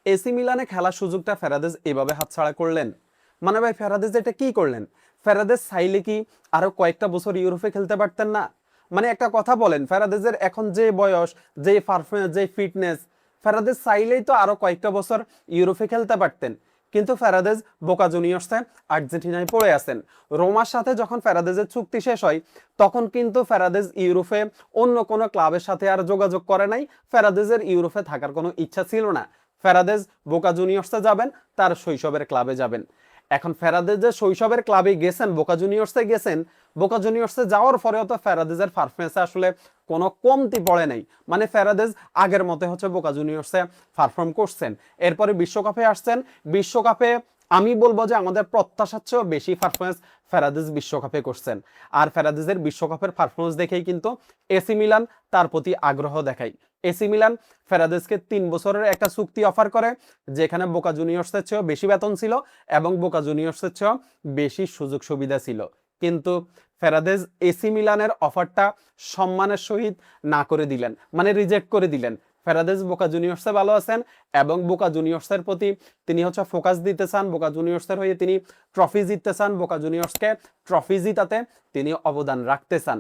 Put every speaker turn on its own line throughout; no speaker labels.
AC মিলানে খেলার সুযোগটা ফেরাদেজ এভাবে হাতছাড়া করলেন? মানে ভাই ফেরাদেজ এটা কি করলেন? ফেরাদেজ চাইলে কি আরো কয়েকটা বছর ইউরোপে খেলতে পারতেন না? মানে একটা কথা বলেন, ফেরাদেজের এখন যে বয়স, যে পারফরমেন্স, যে ফিটনেস, ফেরাদেজ চাইলেই তো আরো কয়েকটা বছর ইউরোপে খেলতে পারতেন। কিন্তু ফেরাদেজ বোকা জুনিয়র্সে আর্জেন্টিনায় পড়ে আছেন। রোমার সাথে যখন ফেরাদেজের চুক্তি শেষ হয়, তখন কিন্তু ফেরাদেজ ইউরোপে অন্য কোনো ক্লাবের সাথে আর যোগাযোগ করে নাই। ফেরাদেজের ইউরোপে থাকার কোনো ইচ্ছা ছিল না। ফেরাদেজ বোকা জুনিয়র্সে যাবেন, তার শৈশবের ক্লাবে যাবেন। এখন ফেরাদেজ যে শৈশবের ক্লাবে গেছেন, বোকা জুনিয়র্সে গেছেন, বোকা জুনিয়র্সে যাওয়ার পরেও তো ফেরাদেজের পারফরমেন্সে আসলে কোনো কমতি পড়ে নাই। মানে ফেরাদেজ আগের মতে হচ্ছে বোকা জুনিয়র্সে পারফর্ম করছেন। এরপরে বিশ্বকাপে আসছেন। বিশ্বকাপে আমি বলবো যে আমাদের প্রত্যাশার চেয়েও বেশি পারফরমেন্স ফেরাদেজ বিশ্বকাপে করছেন। আর ফেরাদেজের বিশ্বকাপের পারফরমেন্স দেখেই কিন্তু এসি মিলান তার প্রতি আগ্রহ দেখায়। এসি মিলান ফেরাদেজকে 3 বছরের একটা চুক্তি অফার করে, যেখানে বোকা জুনিয়র্সের চেয়েও বেশি বেতন ছিল এবং বোকা জুনিয়র্সের চেয়েও বেশি সুযোগ সুবিধা ছিল। কিন্তু ফেরাদেজ এসি মিলানের অফারটা সম্মানের সহিত না করে দিলেন, মানে রিজেক্ট করে দিলেন। ফেরাদেজ বোকা জুনিয়র্সে ভালো আছেন এবং বোকা জুনিয়র্সের প্রতি তিনি হচ্ছে ফোকাস দিতে চান। বোকা জুনিয়র্সের হয়ে তিনি ট্রফি জিততে চান, বোকা জুনিয়র্সকে ট্রফি জিতাতে তিনি অবদান রাখতে চান।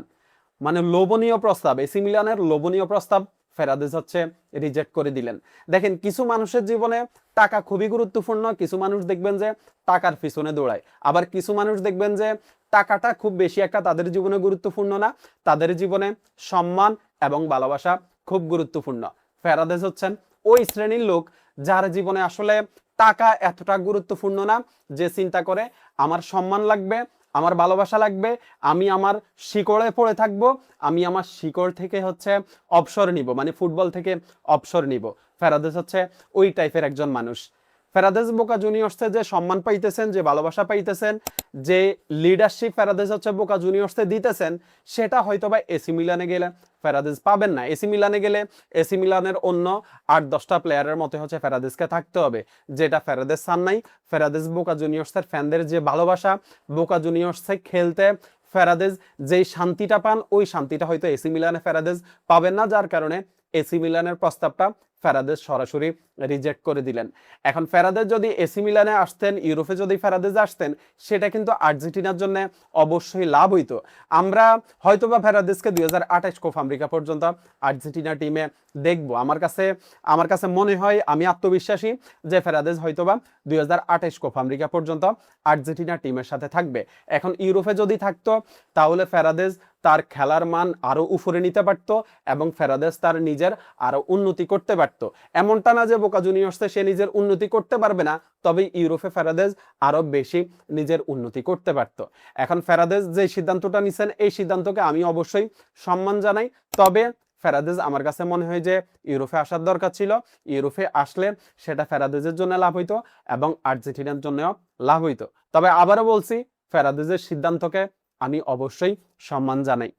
মানে লোভনীয় প্রস্তাব, এসি মিলানের লোভনীয় প্রস্তাব ফেরাদেজ হচ্ছে রিজেক্ট করে দিলেন। দেখেন, কিছু মানুষের জীবনে টাকা খুবই গুরুত্বপূর্ণ। কিছু মানুষ দেখবেন যে টাকার পিছনে দৌড়ায়, আবার কিছু মানুষ দেখবেন যে টাকাটা খুব বেশি একটা তাদের জীবনে গুরুত্বপূর্ণ না, তাদের জীবনে সম্মান এবং ভালোবাসা খুব গুরুত্বপূর্ণ। ফেরাদেজ হচ্ছেন ওই শ্রেণীর লোক যার জীবনে আসলে টাকা এতটা গুরুত্বপূর্ণ না, যে চিন্তা করে আমার সম্মান লাগবে, আমার ভালোবাসা লাগবে, আমি আমার শিকড়ে পড়ে থাকবো, আমি আমার শিকড় থেকে হচ্ছে অবসর নিব, মানে ফুটবল থেকে অবসর নিব। ফেরাদেজ হচ্ছে ওই টাইপের একজন মানুষ। ফেরাদেজ বোকা জুনিয়র্সে যে সম্মান পাইতেছেন, যে ভালোবাসা পাইতেছেন, যে লিডারশিপ ফেরাদেজ হচ্ছে বোকা জুনিয়র্সে দিতেছেন, সেটা হয়তো বা এসি মিলানে গেলে ফেরাদেজ পাবেন না। এসি মিলানে গেলে এসি মিলানের অন্য 8-10টা প্লেয়ারের মতে হচ্ছে ফেরাদেজকে থাকতে হবে, যেটা ফেরাদেজ চান নাই। ফেরাদেজ বোকা জুনিয়র্সের ফ্যানদের যে ভালোবাসা, বোকা জুনিয়র্সে খেলতে ফেরাদেজ যেই শান্তিটা পান, ওই শান্তিটা হয়তো এসি মিলানে ফেরাদেজ পাবেন না, যার কারণে এসি মিলানের প্রস্তাবটা ফেরাদেজ সরাসরি রিজেক্ট করে দিলেন। এখন ফেরাদেজ যদি এসি মিলানে আসতেন, ইউরোপে যদি ফেরাদেজ আসতেন, সেটা কিন্তু আর্জেন্টিনার জন্য অবশ্যই লাভ হইতো। আমরা হয়তোবা ফেরাদেজকে 2028 কোপা আমেরিকা পর্যন্ত আর্জেন্টিনা টিমে দেখবো। আমার কাছে মনে হয়, আমি আত্মবিশ্বাসী যে ফেরাদেজ হয়তোবা 2028 কোপা আমেরিকা পর্যন্ত আর্জেন্টিনা টিমের সাথে থাকবে। এখন ইউরোপে যদি থাকতো, তাহলে ফেরাদেজ তার খেলার মান আরো উপরে নিতে পারত এবং ফেরাদেজ তার নিজের আরো উন্নতি করতে পারত। এমনটা না যে বোকা জুনিয়র্সে সে নিজের উন্নতি করতে পারবে না, তবে ইউরোপে ফেরাদেজ আরো বেশি নিজের উন্নতি করতে পারত। এখন ফেরাদেজ যে সিদ্ধান্তটা নিছেন, এই সিদ্ধান্তকে আমি অবশ্যই সম্মান জানাই। তবে ফেরাদেজ আমার কাছে মনে হয় যে ইউরোপে আসার দরকার ছিল। ইউরোপে আসলে সেটা ফেরাদেজের জন্য লাভ হইতো এবং আর্জেন্টিনার জন্যও লাভ হইতো। তবে আবারও বলছি, ফেরাদেজের সিদ্ধান্তকে আমি অবশ্যই সম্মান জানাই।